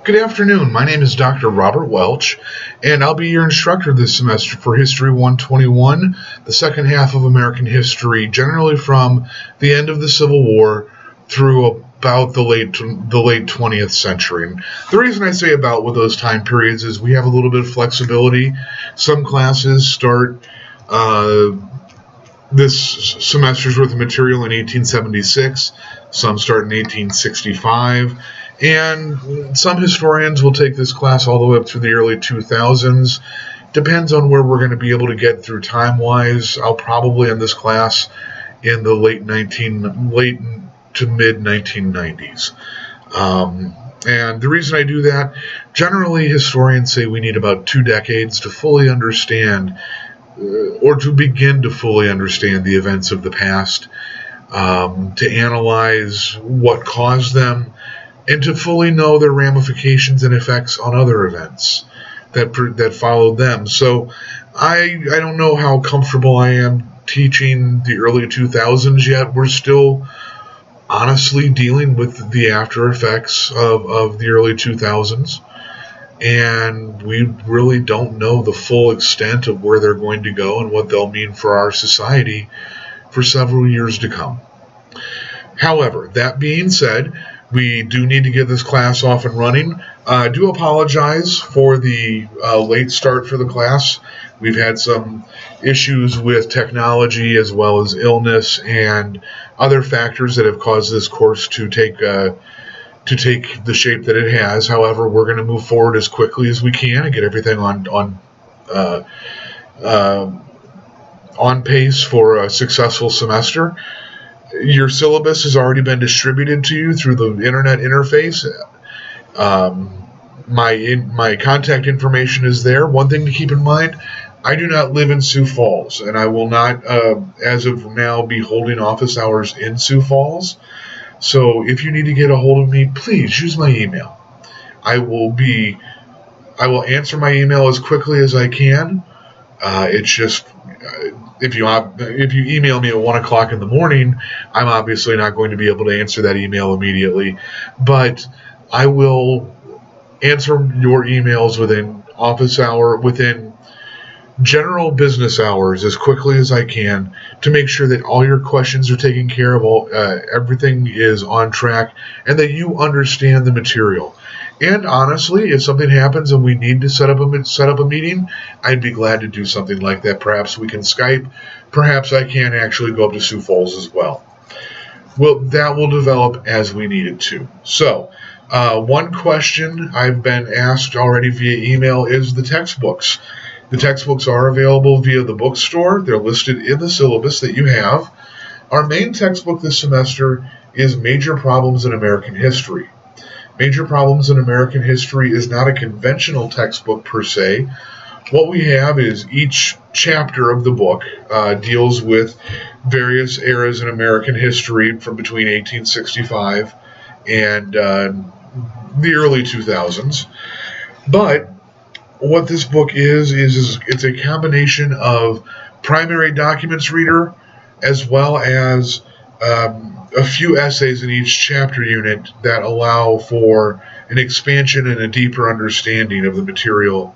Good afternoon. My name is Dr. Robert Welch, and I'll be your instructor this semester for History 121, the second half of American history, generally from the end of the Civil War through about the late 20th century. And the reason I say about with those time periods is we have a little bit of flexibility. Some classes start this semester's worth of material in 1876, some start in 1865, and some historians will take this class all the way up through the early 2000s. Depends on where we're going to be able to get through time-wise. I'll probably end this class in the late to mid-1990s. And the reason I do that, generally historians say we need about 2 decades to fully understand or to begin to fully understand the events of the past, to analyze what caused them, and to fully know their ramifications and effects on other events that followed them. So I don't know how comfortable I am teaching the early 2000s yet. We're still honestly dealing with the after effects of the early 2000s. And we really don't know the full extent of where they're going to go and what they'll mean for our society for several years to come. However, that being said, we do need to get this class off and running. I do apologize for the late start for the class. We've had some issues with technology as well as illness and other factors that have caused this course to take the shape that it has. However, we're going to move forward as quickly as we can and get everything on pace for a successful semester. Your syllabus has already been distributed to you through the internet interface. My contact information is there. One thing to keep in mind, I do not live in Sioux Falls, and I will not, as of now, be holding office hours in Sioux Falls. So if you need to get a hold of me, please use my email. I will answer my email as quickly as I can. It's just if you email me at 1 o'clock in the morning, I'm obviously not going to be able to answer that email immediately. But I will answer your emails within general business hours as quickly as I can to make sure that all your questions are taken care of, everything is on track, and that you understand the material. And honestly, if something happens and we need to set up a meeting, I'd be glad to do something like that. Perhaps we can Skype. Perhaps I can actually go up to Sioux Falls as well. Well, that will develop as we need it to. So, one question I've been asked already via email is the textbooks. The textbooks are available via the bookstore. They're listed in the syllabus that you have. Our main textbook this semester is Major Problems in American History. Major Problems in American History is not a conventional textbook per se. What we have is each chapter of the book deals with various eras in American history from between 1865 and the early 2000s. But what this book is it's a combination of primary documents reader as well as a few essays in each chapter unit that allow for an expansion and a deeper understanding of the material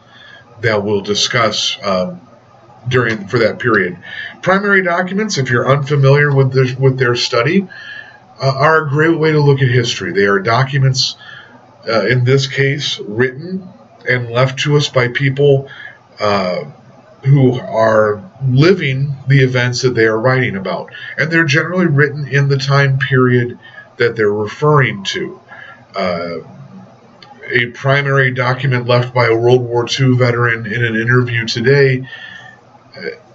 that we'll discuss for that period. Primary documents, if you're unfamiliar with their study, are a great way to look at history. They are documents, in this case, written and left to us by people who are living the events that they are writing about. And they're generally written in the time period that they're referring to. A primary document left by a World War II veteran in an interview today,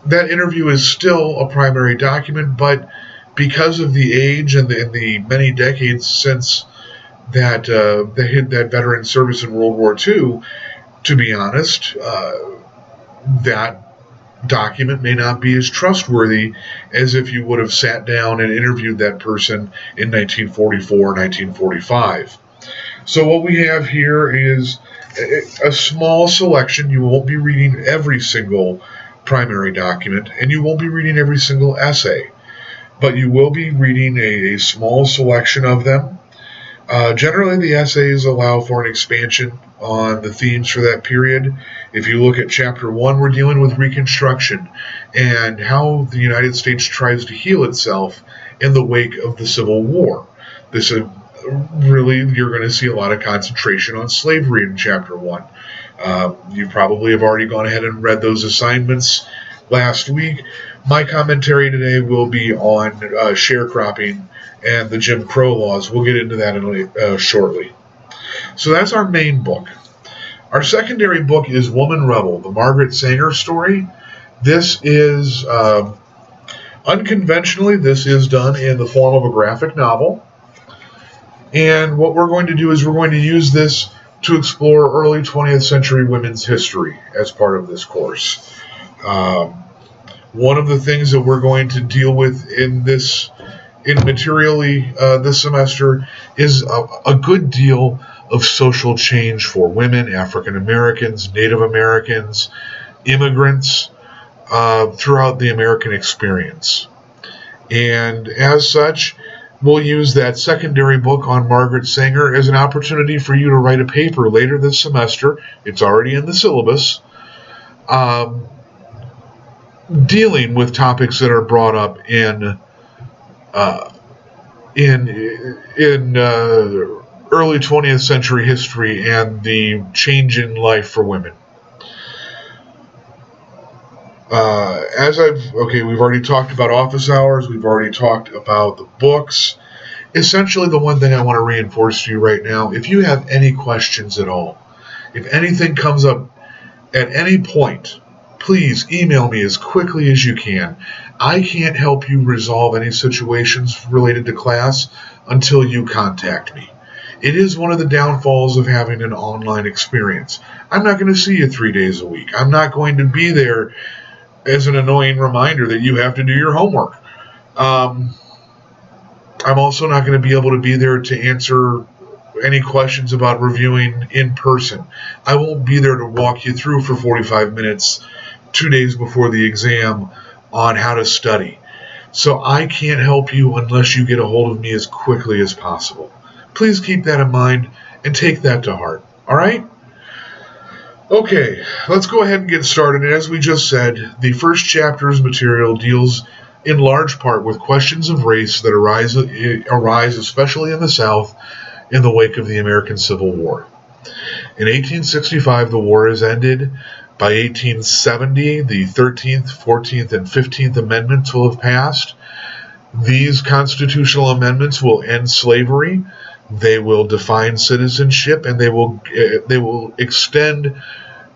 that interview is still a primary document, but because of the age and the many decades since that veteran service in World War II, to be honest, that document may not be as trustworthy as if you would have sat down and interviewed that person in 1944 or 1945. So what we have here is a small selection. You won't be reading every single primary document, and you won't be reading every single essay, but you will be reading a small selection of them. Generally, the essays allow for an expansion on the themes for that period. If you look at Chapter 1, we're dealing with Reconstruction and how the United States tries to heal itself in the wake of the Civil War. This is really, you're going to see a lot of concentration on slavery in Chapter 1. You probably have already gone ahead and read those assignments last week. My commentary today will be on sharecropping and the Jim Crow laws. We'll get into that shortly. So that's our main book. Our secondary book is Woman Rebel, the Margaret Sanger story. This is, unconventionally, this is done in the form of a graphic novel. And what we're going to do is we're going to use this to explore early 20th century women's history as part of this course. One of the things that we're going to deal with materially this semester is a good deal of social change for women, African Americans, Native Americans, immigrants throughout the American experience. And as such, we'll use that secondary book on Margaret Sanger as an opportunity for you to write a paper later this semester. It's already in the syllabus, dealing with topics that are brought up in early 20th century history and the change in life for women. We've already talked about office hours. We've already talked about the books. Essentially, the one thing I want to reinforce to you right now, if you have any questions at all, if anything comes up at any point, please email me as quickly as you can. I can't help you resolve any situations related to class until you contact me. It is one of the downfalls of having an online experience. I'm not going to see you 3 days a week. I'm not going to be there as an annoying reminder that you have to do your homework. I'm also not going to be able to be there to answer any questions about reviewing in person. I won't be there to walk you through for 45 minutes 2 days before the exam on how to study. So I can't help you unless you get a hold of me as quickly as possible. Please keep that in mind and take that to heart. All right? Okay, let's go ahead and get started. And as we just said, the first chapter's material deals in large part with questions of race that arise especially in the South in the wake of the American Civil War. In 1865, the war is ended. By 1870, the 13th, 14th, and 15th Amendments will have passed. These constitutional amendments will end slavery. They will define citizenship, and they will extend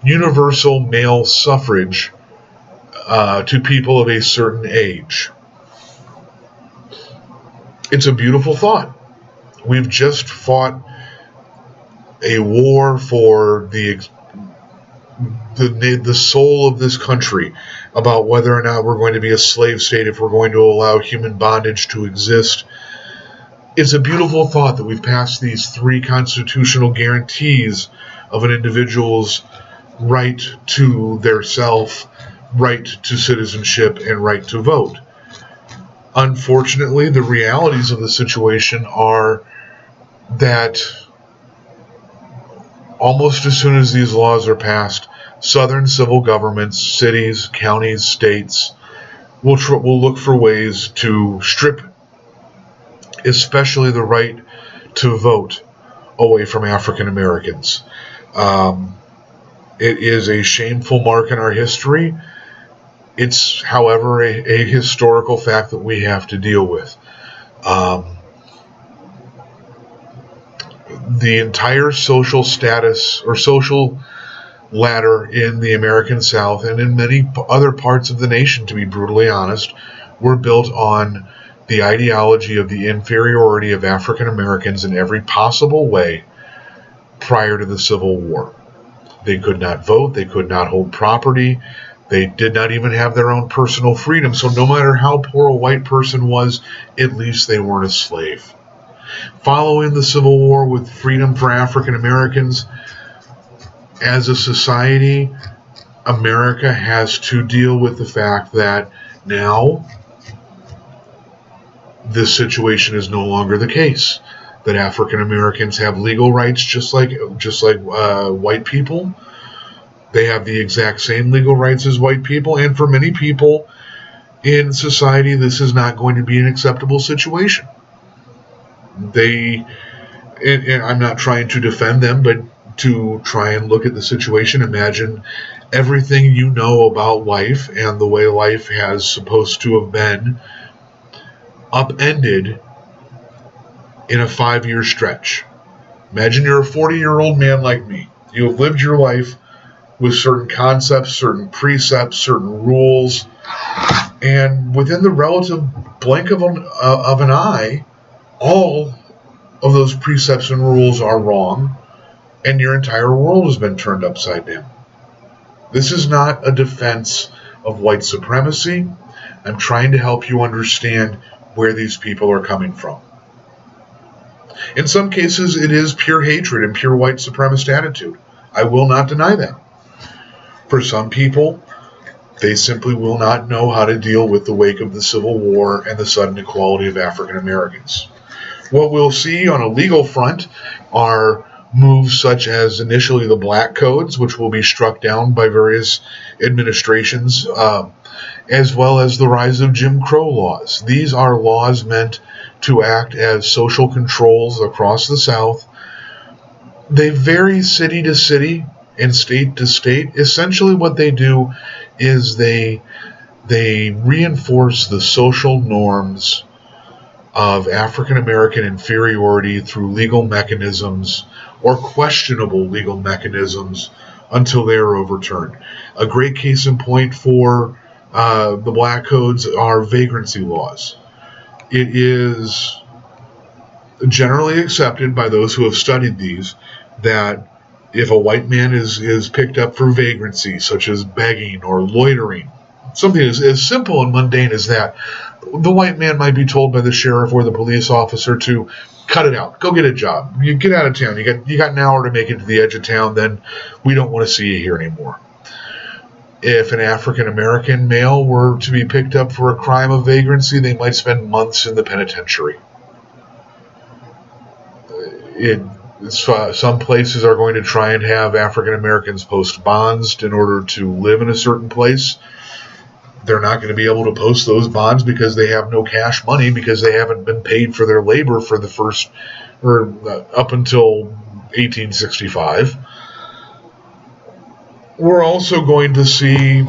universal male suffrage to people of a certain age. It's a beautiful thought. We've just fought a war for the soul of this country about whether or not we're going to be a slave state, if we're going to allow human bondage to exist. It's a beautiful thought that we've passed these 3 constitutional guarantees of an individual's right to their self, right to citizenship, and right to vote. Unfortunately, the realities of the situation are that almost as soon as these laws are passed, Southern civil governments, cities, counties, states will look for ways to strip especially the right to vote away from African Americans. It is a shameful mark in our history. It's, however, a historical fact that we have to deal with. The entire social status or social ladder in the American South and in many other parts of the nation, to be brutally honest, were built on the ideology of the inferiority of African Americans in every possible way prior to the Civil War. They could not vote, they could not hold property, they did not even have their own personal freedom, so no matter how poor a white person was, at least they weren't a slave. Following the Civil War with freedom for African Americans, as a society, America has to deal with the fact that now this situation is no longer the case. that African Americans have legal rights just like white people. They have the exact same legal rights as white people, and for many people in society, this is not going to be an acceptable situation. And I'm not trying to defend them, but to try and look at the situation, imagine everything you know about life and the way life has supposed to have been upended in a 5-year stretch. Imagine you're a 40-year-old man like me. You have lived your life with certain concepts, certain precepts, certain rules, and within the relative blink of an eye, all of those precepts and rules are wrong, and your entire world has been turned upside down. This is not a defense of white supremacy. I'm trying to help you understand where these people are coming from. In some cases, it is pure hatred and pure white supremacist attitude. I will not deny that. For some people, they simply will not know how to deal with the wake of the Civil War and the sudden equality of African Americans. What we'll see on a legal front are moves such as initially the black codes, which will be struck down by various administrations, as well as the rise of Jim Crow laws. These are laws meant to act as social controls across the South. They vary city to city and state to state. Essentially what they do is they reinforce the social norms of African American inferiority through legal mechanisms or questionable legal mechanisms until they are overturned. A great case in point for the black codes are vagrancy laws. It is generally accepted by those who have studied these that if a white man is picked up for vagrancy, such as begging or loitering, something as simple and mundane as that, the white man might be told by the sheriff or the police officer to cut it out, go get a job, you get out of town, you got an hour to make it to the edge of town, then we don't want to see you here anymore. If an African American male were to be picked up for a crime of vagrancy, they might spend months in the penitentiary. Some places are going to try and have African Americans post bonds in order to live in a certain place. They're not going to be able to post those bonds because they have no cash money, because they haven't been paid for their labor for the first, or up until 1865. We're also going to see,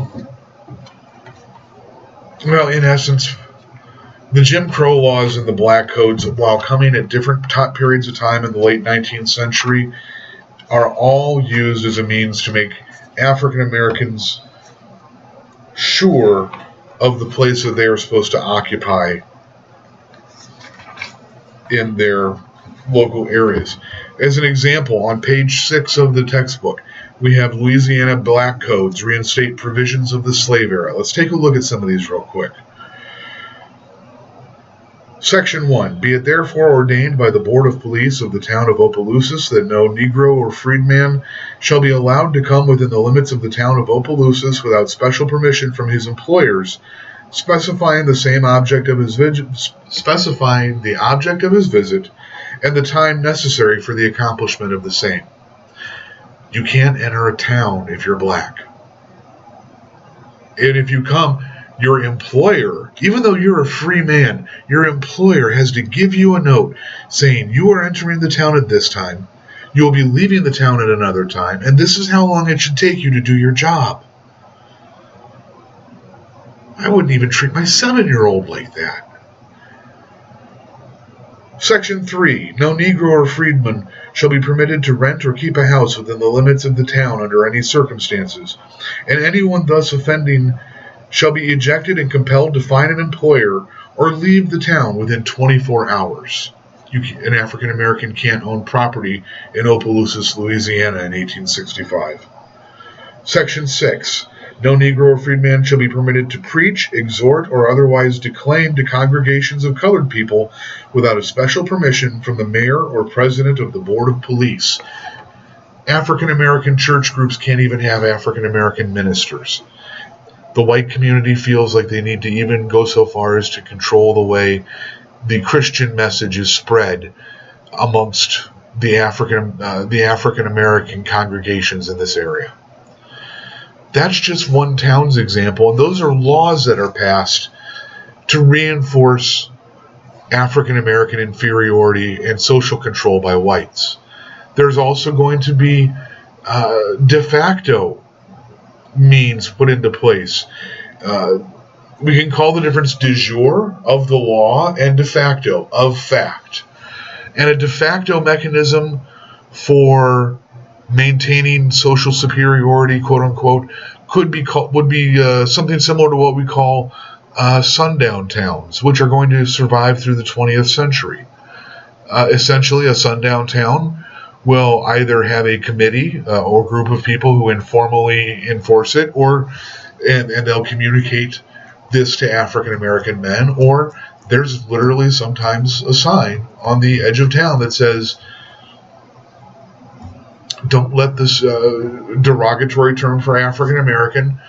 well, in essence, the Jim Crow laws and the black codes, while coming at different periods of time in the late 19th century, are all used as a means to make African Americans sure of the place that they are supposed to occupy in their local areas. As an example, on page 6 of the textbook, we have Louisiana black codes reinstate provisions of the slave era. Let's take a look at some of these real quick. Section 1. Be it therefore ordained by the Board of Police of the town of Opelousas that no Negro or freedman shall be allowed to come within the limits of the town of Opelousas without special permission from his employers, specifying the object of his visit and the time necessary for the accomplishment of the same. You can't enter a town if you're black. And if you come, your employer, even though you're a free man, your employer has to give you a note saying you are entering the town at this time, you will be leaving the town at another time, and this is how long it should take you to do your job. I wouldn't even treat my 7-year-old like that. Section 3. No Negro or freedman shall be permitted to rent or keep a house within the limits of the town under any circumstances, and anyone thus offending shall be ejected and compelled to find an employer or leave the town within 24 hours. An African American can't own property in Opelousas, Louisiana in 1865. Section 6. No Negro or freedman shall be permitted to preach, exhort, or otherwise declaim to congregations of colored people without a special permission from the mayor or president of the Board of Police. African American church groups can't even have African American ministers. The white community feels like they need to even go so far as to control the way the Christian message is spread amongst the African American congregations in this area. That's just one town's example, and those are laws that are passed to reinforce African American inferiority and social control by whites. There's also going to be de facto means put into place. We can call the difference de jure of the law and de facto of fact. And a de facto mechanism for maintaining social superiority, quote unquote, would be something similar to what we call sundown towns, which are going to survive through the 20th century. Essentially, a sundown town will either have a committee or group of people who informally enforce it, and they'll communicate this to African American men, or there's literally sometimes a sign on the edge of town that says, don't let this derogatory term for African American,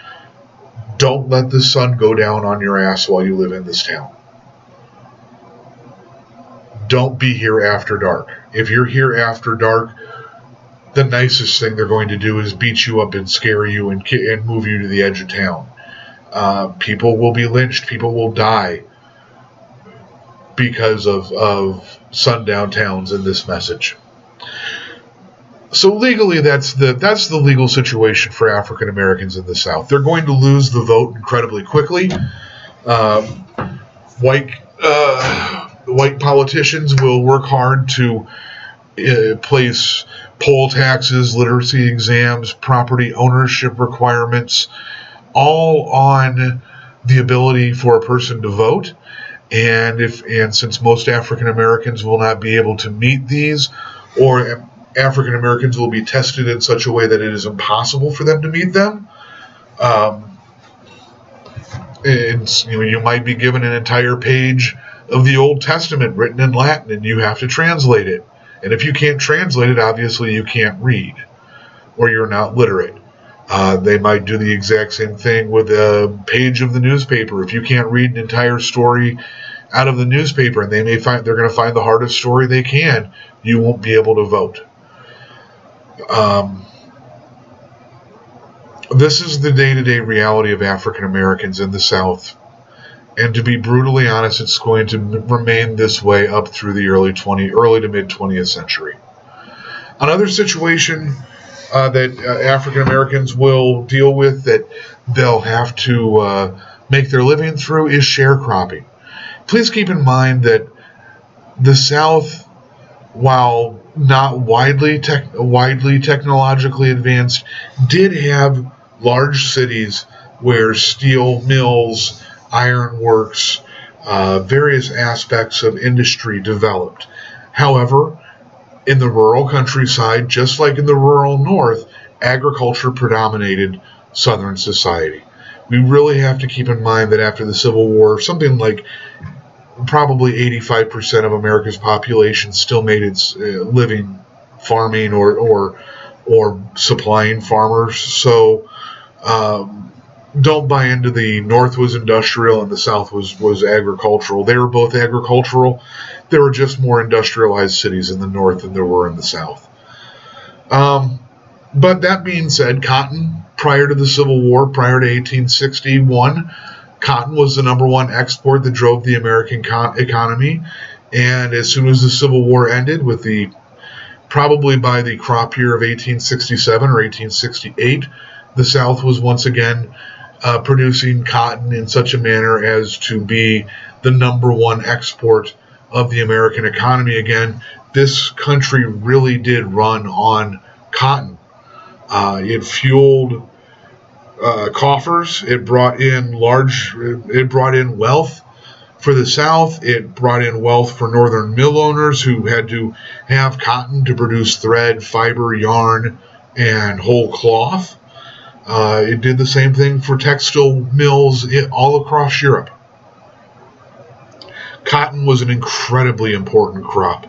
don't let the sun go down on your ass while you live in this town. Don't be here after dark. If you're here after dark, the nicest thing they're going to do is beat you up and scare you and move you to the edge of town. People will be lynched. People will die because of sundown towns and this message. So legally, that's the legal situation for African Americans in the South. They're going to lose the vote incredibly quickly. White politicians will work hard to place poll taxes, literacy exams, property ownership requirements, all on the ability for a person to vote. And since most African Americans will not be able to meet these, or African Americans will be tested in such a way that it is impossible for them to meet them, you might be given an entire page of the Old Testament written in Latin, and you have to translate it. And if you can't translate it, obviously you can't read, or you're not literate. They might do the exact same thing with a page of the newspaper. If you can't read an entire story out of the newspaper, and they're going to find the hardest story they can, you won't be able to vote. This is the day-to-day reality of African Americans in the South. And to be brutally honest, it's going to remain this way up through the early to mid 20th century. Another situation that African Americans will deal with, that they'll have to make their living through, is sharecropping. Please keep in mind that the South, while not widely technologically advanced, did have large cities where steel mills, ironworks, various aspects of industry developed. However, in the rural countryside, just like in the rural North, agriculture predominated Southern society. We really have to keep in mind that after the Civil War, something like probably 85% of America's population still made its living farming or supplying farmers. So don't buy into the North was industrial and the South was agricultural. They were both agricultural. There were just more industrialized cities in the North than there were in the South. But that being said, cotton, prior to the Civil War, prior to 1861, cotton was the number one export that drove the American economy. And as soon as the Civil War ended, probably by the crop year of 1867 or 1868, the South was once again producing cotton in such a manner as to be the number one export of the American economy again. This country really did run on cotton. It fueled coffers. It brought in wealth for the South. It brought in wealth for northern mill owners who had to have cotton to produce thread, fiber, yarn, and whole cloth. It did the same thing for textile mills all across Europe. Cotton was an incredibly important crop.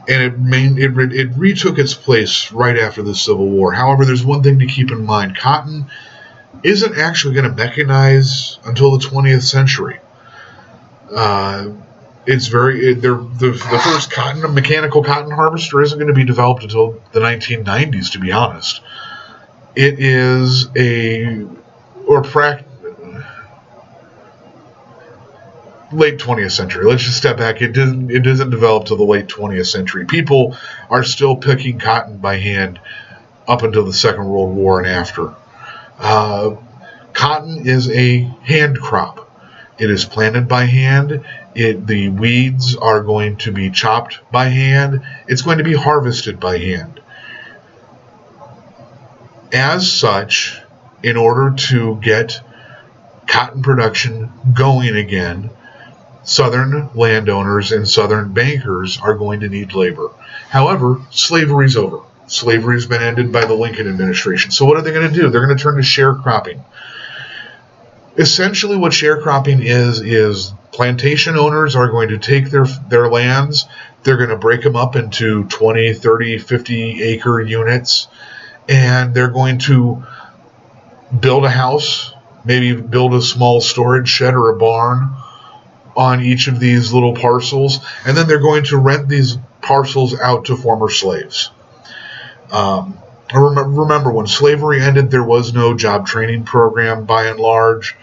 And it retook its place right after the Civil War. However, there's one thing to keep in mind. Cotton isn't actually going to mechanize until the 20th century. It's the first mechanical cotton harvester isn't going to be developed until the 1990s, to be honest. It is late 20th century. Let's just step back. It doesn't develop till the late 20th century. People are still picking cotton by hand up until the Second World War and after. Cotton is a hand crop. It is planted by hand. The weeds are going to be chopped by hand. It's going to be harvested by hand. As such, in order to get cotton production going again, Southern landowners and Southern bankers are going to need labor. However, slavery's over. Slavery's been ended by the Lincoln administration. So what are they going to do? They're going to turn to sharecropping. Essentially what sharecropping is plantation owners are going to take their lands, they're going to break them up into 20, 30, 50 acre units, and they're going to build a house, maybe build a small storage shed or a barn on each of these little parcels, and then they're going to rent these parcels out to former slaves. Remember, when slavery ended, there was no job training program by and large.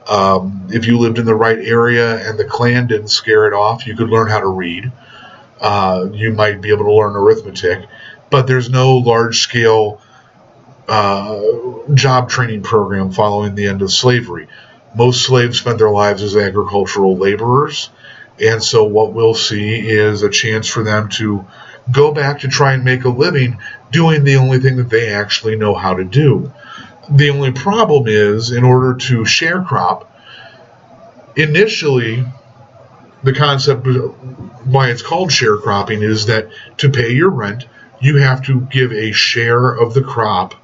If you lived in the right area and the Klan didn't scare it off, you could learn how to read. You might be able to learn arithmetic, but there's no large-scale job training program following the end of slavery. Most slaves spent their lives as agricultural laborers, and so what we'll see is a chance for them to go back to try and make a living doing the only thing that they actually know how to do. The only problem is, in order to sharecrop, initially, the concept why it's called sharecropping is that to pay your rent, you have to give a share of the crop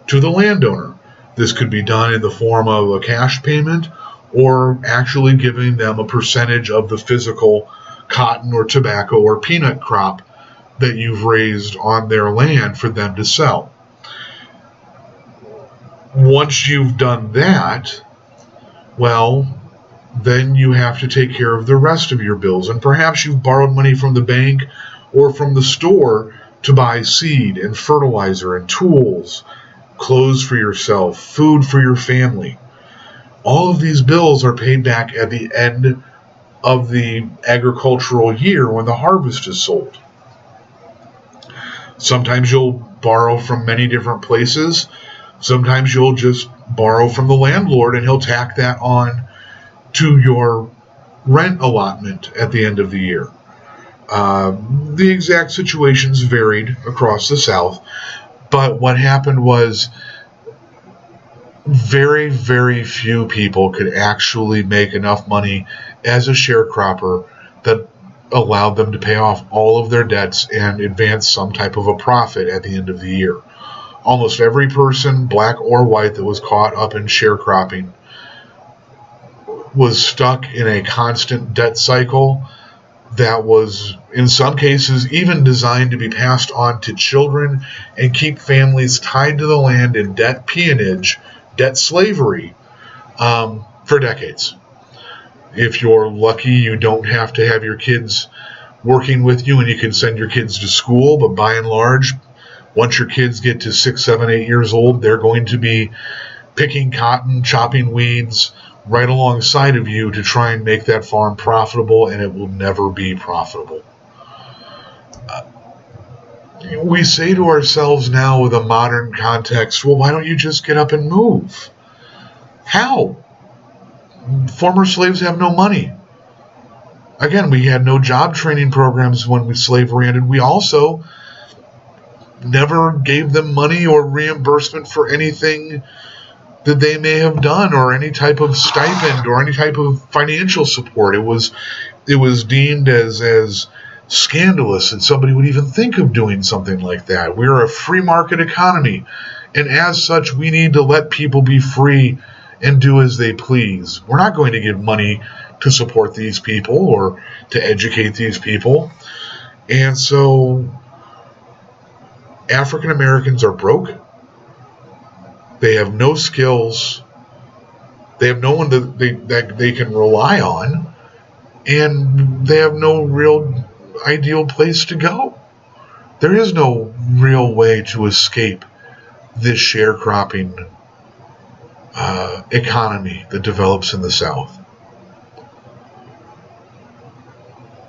to the landowner. This could be done in the form of a cash payment or actually giving them a percentage of the physical cotton or tobacco or peanut crop that you've raised on their land for them to sell. Once you've done that, well, then you have to take care of the rest of your bills. And perhaps you've borrowed money from the bank or from the store to buy seed and fertilizer and tools, clothes for yourself, food for your family. All of these bills are paid back at the end of the agricultural year when the harvest is sold. Sometimes you'll borrow from many different places. Sometimes you'll just borrow from the landlord and he'll tack that on to your rent allotment at the end of the year. The exact situations varied across the South, but what happened was very, very few people could actually make enough money as a sharecropper that allowed them to pay off all of their debts and advance some type of a profit at the end of the year. Almost every person, black or white, that was caught up in sharecropping was stuck in a constant debt cycle that was, in some cases, even designed to be passed on to children and keep families tied to the land in debt peonage, debt slavery, for decades. If you're lucky, you don't have to have your kids working with you and you can send your kids to school, but by and large, once your kids get to 6, 7, 8 years old, they're going to be picking cotton, chopping weeds right alongside of you to try and make that farm profitable, and it will never be profitable. We say to ourselves now with a modern context, well, why don't you just get up and move? How? Former slaves have no money. Again, we had no job training programs when slavery ended. We also never gave them money or reimbursement for anything that they may have done, or any type of stipend or any type of financial support. It was deemed as scandalous that somebody would even think of doing something like that. We're a free market economy, and as such, we need to let people be free and do as they please. We're not going to give money to support these people or to educate these people. And so African Americans are broke. They have no skills. They have no one that they can rely on. and they have no real ideal place to go. There is no real way to escape this sharecropping economy that develops in the South.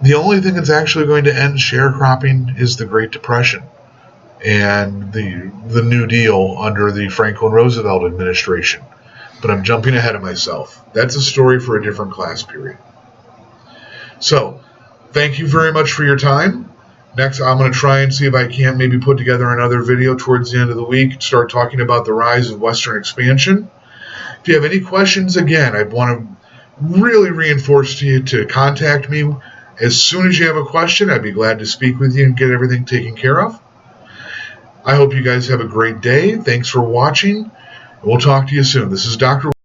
The only thing that's actually going to end sharecropping is the Great Depression and the New Deal under the Franklin Roosevelt administration. But I'm jumping ahead of myself. That's a story for a different class period. So, thank you very much for your time. Next, I'm going to try and see if I can maybe put together another video towards the end of the week, start talking about the rise of Western expansion. If you have any questions, again, I want to really reinforce to you to contact me as soon as you have a question. I'd be glad to speak with you and get everything taken care of. I hope you guys have a great day. Thanks for watching. We'll talk to you soon. This is Dr.